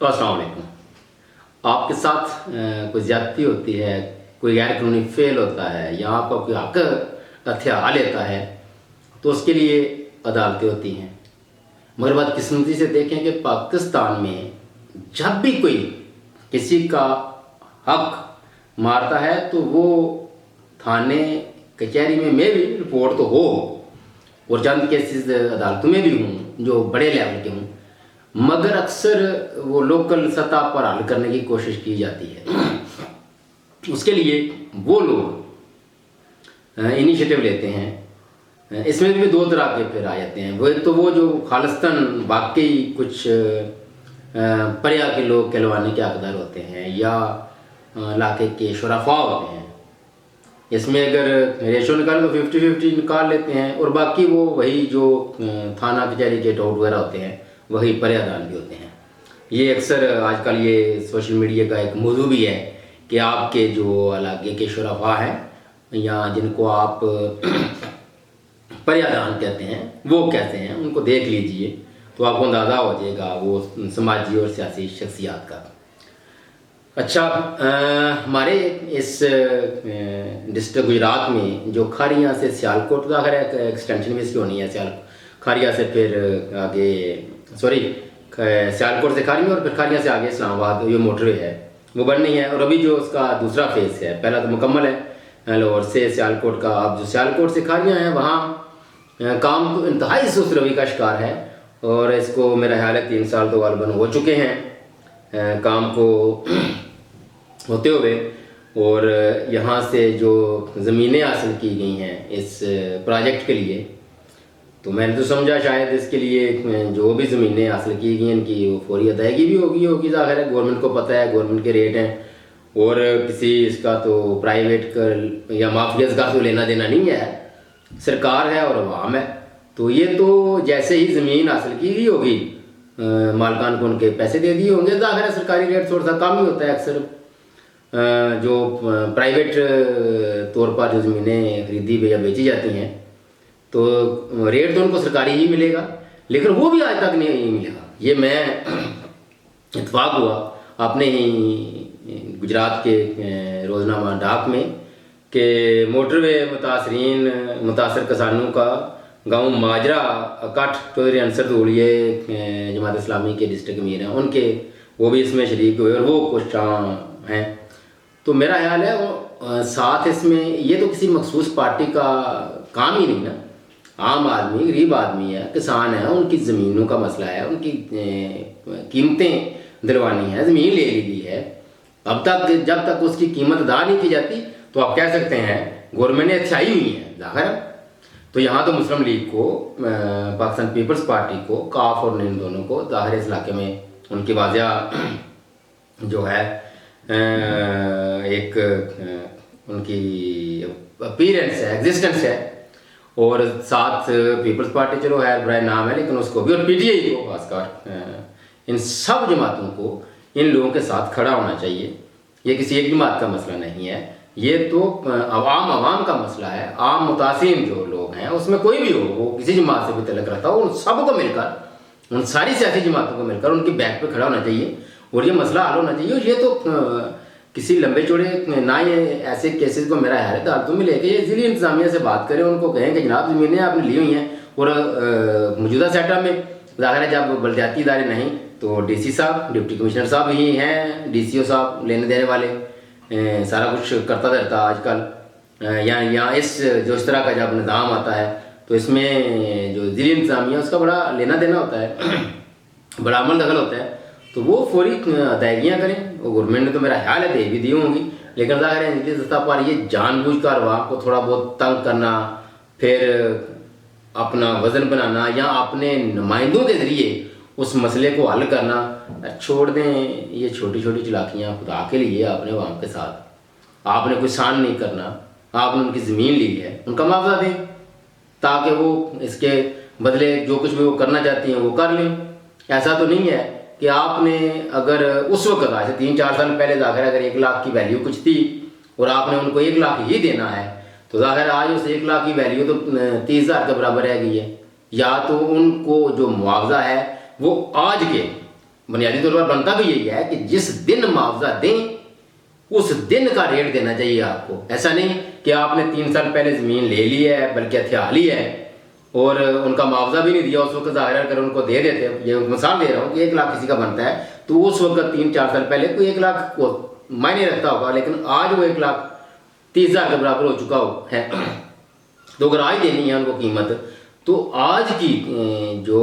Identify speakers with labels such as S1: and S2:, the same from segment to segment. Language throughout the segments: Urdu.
S1: السلام علیکم. آپ کے ساتھ کوئی زیادتی ہوتی ہے، کوئی غیر قانونی فعل ہوتا ہے یا آپ کا کوئی حق ہتھیار لیتا ہے تو اس کے لیے عدالتیں ہوتی ہیں. مگر بدقسمتی سے دیکھیں کہ پاکستان میں جب بھی کوئی کسی کا حق مارتا ہے تو وہ تھانے کچہری میں بھی رپورٹ تو ہو، اور چند کیسز عدالتوں میں بھی ہوں جو بڑے لیول کے ہوں، مگر اکثر وہ لوکل سطح پر حل کرنے کی کوشش کی جاتی ہے. اس کے لیے وہ لوگ انیشیٹو لیتے ہیں. اس میں بھی دو طرح کے پھر آ جاتے ہیں. وہ ایک تو وہ جو خالصتاً واقعی کچھ پریا کے لوگ کہلوانے کے حقدار ہوتے ہیں یا علاقے کے شرفاء ہوتے ہیں. اس میں اگر ریشو نکالیں تو 50-50 نکال لیتے ہیں، اور باقی وہ وہی جو تھانہ کچہری کے ٹاؤٹ وغیرہ ہوتے ہیں وہی پریا دان بھی ہوتے ہیں. یہ اکثر آج کل یہ سوشل میڈیا کا ایک موضوع بھی ہے کہ آپ کے جو علاقے کے شرفاء ہیں یا جن کو آپ پریا دان کہتے ہیں وہ کہتے ہیں، ان کو دیکھ لیجئے تو آپ کو اندازہ ہو جائے گا وہ سماجی اور سیاسی شخصیات کا. اچھا، ہمارے اس ڈسٹرکٹ گجرات میں جو کھاریاں سے سیالکوٹ، ظاہر ہے ایکسٹینشن بھی اس کی ہونی ہے، کھاریا سے پھر آگے سیالکوٹ سے کھاریاں اور پھر کھاریاں سے آگے اسلام آباد یہ موٹر وے ہے وہ بننی ہے. اور ابھی جو اس کا دوسرا فیز ہے، پہلا تو مکمل ہے لاہور سے سیالکوٹ کا. اب جو سیالکوٹ سے کھاریاں ہیں وہاں کام تو انتہائی سست روی کا شکار ہے، اور اس کو میرا خیال ہے 3 سال تو غالباً ہو چکے ہیں کام کو ہوتے ہوئے. اور یہاں سے جو زمینیں حاصل کی گئی ہیں اس پروجیکٹ کے لیے، تو میں نے تو سمجھا شاید اس کے لیے جو بھی زمینیں حاصل کی گئی ہیں ان کی وہ فوری ادائیگی بھی ہوگی. ظاہر ہے گورنمنٹ کو پتہ ہے، گورنمنٹ کے ریٹ ہیں، اور کسی اس کا تو پرائیویٹ یا مافیاز کا تو لینا دینا نہیں ہے، سرکار ہے اور عوام ہے. تو یہ تو جیسے ہی زمین حاصل کی گئی ہوگی مالکان کو ان کے پیسے دے دیے ہوں گے. ظاہر ہے سرکاری ریٹ تھوڑا سا کم ہی ہوتا ہے اکثر، جو پرائیویٹ طور پر جو زمینیں خریدی یا بیچی جاتی ہیں تو ریٹ تو ان کو سرکاری ہی ملے گا، لیکن وہ بھی آج تک نہیں ملے گا. یہ میں اتفاق ہوا اپنے ہی گجرات کے روزنامہ ڈاک میں کہ موٹر وے متاثر کسانوں کا گاؤں ماجرا اکٹھ چودھری انصر دھوڑیے جماعت اسلامی کے ڈسٹرکٹ امیر ہیں، ان کے وہ بھی اس میں شریک ہوئے اور وہ کچھ ہیں. تو میرا خیال ہے ساتھ اس میں یہ تو کسی مخصوص پارٹی کا کام ہی نہیں نا، عام آدمی، غریب آدمی ہے، کسان ہے، ان کی زمینوں کا مسئلہ ہے، ان کی قیمتیں دلوانی ہیں، زمین لے لی گئی ہے. اب تک جب تک اس کی قیمت ادا نہیں کی جاتی تو آپ کہہ سکتے ہیں گورنمنٹ نے اتھائی ہوئی ہے. ظاہر تو یہاں تو مسلم لیگ کو، پاکستان پیپلز پارٹی کو، کاف اور ان دونوں کو ظاہر اس علاقے میں ان کی واضح جو ہے ایک ان کی اپیرنس ہے، ایگزسٹنس ہے. اور ساتھ پیپلز پارٹی چلو ہے برائے نام ہے لیکن اس کو بھی، اور پی ٹی آئی کو خاص کر، ان سب جماعتوں کو ان لوگوں کے ساتھ کھڑا ہونا چاہیے. یہ کسی ایک جماعت کا مسئلہ نہیں ہے، یہ تو عوام کا مسئلہ ہے. عام متاثرین جو لوگ ہیں اس میں کوئی بھی ہو، وہ کسی جماعت سے بھی تعلق رکھتا ہو، ان سب کو مل کر، ان ساری سیاسی جماعتوں کو مل کر ان کی بیک پہ کھڑا ہونا چاہیے اور یہ مسئلہ حل ہونا چاہیے. اور یہ تو کسی لمبے چوڑے نہ، یہ ایسے کیسز کو میرا خیال ہے عدالتوں میں لے کے یہ ضلعی انتظامیہ سے بات کریں، ان کو کہیں کہ جناب زمینیں آپ نے لی ہوئی ہیں. اور موجودہ سیٹ اپ میں ظاہر ہے جب بلدیاتی ادارے نہیں تو ڈی سی صاحب، ڈپٹی کمشنر صاحب ہی ہیں، ڈی سی او صاحب لینے دینے والے، سارا کچھ کرتا دھرتا آج کل. یا اس طرح کا جب نظام آتا ہے تو اس میں جو ضلعی انتظامیہ اس کا بڑا لینا دینا ہوتا ہے، بڑا عمل دخل ہوتا ہے. تو وہ فوری ادائیگیاں کریں. وہ گورنمنٹ نے تو میرا خیال ہے دے بھی دی ہوں گی، لیکن ظاہر ہے نچلی سطح پر یہ جان بوجھ کر عوام کو تھوڑا بہت تنگ کرنا، پھر اپنا وزن بنانا یا اپنے نمائندوں کے ذریعے اس مسئلے کو حل کرنا، چھوڑ دیں. یہ چھوٹی چھوٹی چلاکیاں خدا کے لیے اپنے عوام کے ساتھ. آپ نے کوئی سان نہیں کرنا، آپ نے ان کی زمین لی ہے، ان کا معاوضہ دیں تاکہ وہ اس کے بدلے جو کچھ بھی وہ کرنا چاہتی ہیں وہ کر لیں. ایسا تو نہیں ہے کہ آپ نے اگر اس وقت آج سے 3-4 سال پہلے ظاہر اگر 1 لاکھ کی ویلیو کچھ تھی اور آپ نے ان کو 1 لاکھ ہی دینا ہے تو ظاہر آج اس 1 لاکھ کی ویلیو تو 30,000 کے برابر رہ گئی ہے. یا تو ان کو جو معاوضہ ہے وہ آج کے بنیادی طور پر بنتا بھی یہی ہے کہ جس دن معاوضہ دیں اس دن کا ریٹ دینا چاہیے آپ کو. ایسا نہیں کہ آپ نے 3 سال پہلے زمین لے لی ہے بلکہ ہتھیا لی ہے اور ان کا معاوضہ بھی نہیں دیا اس وقت, ظاہر کر ان کو دے دیتے. یہ مثال دے رہا ہوں کہ 1 لاکھ کسی کا بنتا ہے تو اس وقت 3-4 سال پہلے کوئی 1 لاکھ کو معنی رکھتا ہوگا, لیکن آج وہ 1,30,000 کے برابر ہو چکا ہے. تو اگر آج دینی ہے ان کو قیمت تو آج کی جو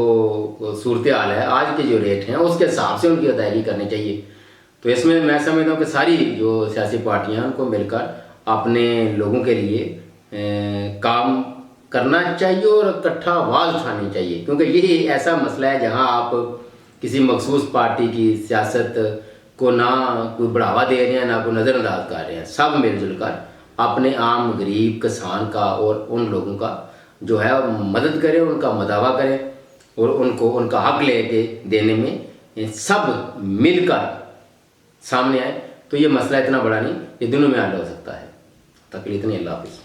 S1: صورتحال ہے, آج کے جو ریٹ ہیں اس کے حساب سے ان کی ادائیگی کرنی چاہیے. تو اس میں میں سمجھتا ہوں کہ ساری جو سیاسی پارٹیاں ان کو مل کر اپنے لوگوں کے لیے کام کرنا چاہیے اور اکٹھا آواز اٹھانی چاہیے, کیونکہ یہی ایسا مسئلہ ہے جہاں آپ کسی مخصوص پارٹی کی سیاست کو نہ کوئی بڑھاوا دے رہے ہیں نہ کوئی نظر انداز کر رہے ہیں. سب مل جل کر اپنے عام غریب کسان کا اور ان لوگوں کا جو ہے مدد کریں, ان کا مداوع کریں اور ان کو ان کا حق لے کے دینے میں سب مل کر سامنے آئے. تو یہ مسئلہ اتنا بڑا نہیں, یہ دنوں میں حل ہو سکتا ہے. تقریباً. اللہ حافظ.